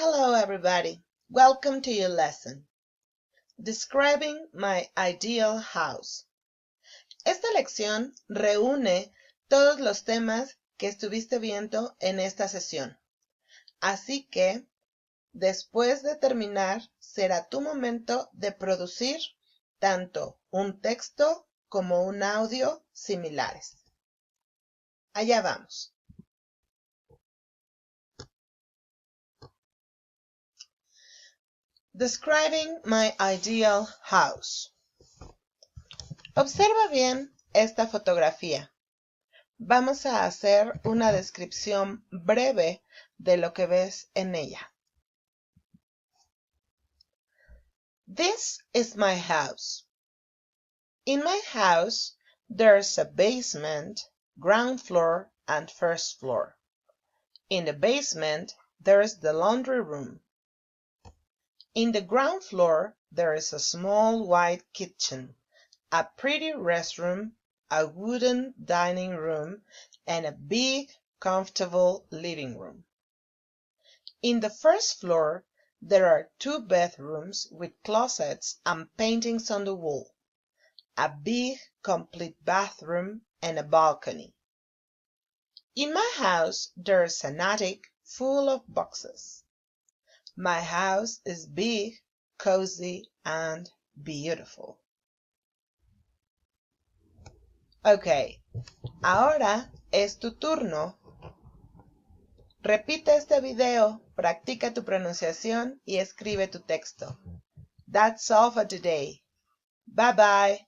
Hello everybody, welcome to your lesson. Describing my ideal house. Esta lección reúne todos los temas que estuviste viendo en esta sesión. Así que, después de terminar, será tu momento de producir tanto un texto como un audio similares. Allá vamos. Describing my ideal house. Observa bien esta fotografía. Vamos a hacer una descripción breve de lo que ves en ella. This is my house. In my house, there's a basement, ground floor, and first floor. In the basement, there's the laundry room. In the ground floor, there is a small white kitchen, a pretty restroom, a wooden dining room, and a big, comfortable living room. In the first floor, there are 2 bedrooms with closets and paintings on the wall, a big, complete bathroom, and a balcony. In my house, there's an attic full of boxes. My house is big, cozy, and beautiful. Ok, ahora es tu turno. Repite este video, practica tu pronunciación y escribe tu texto. That's all for today. Bye bye.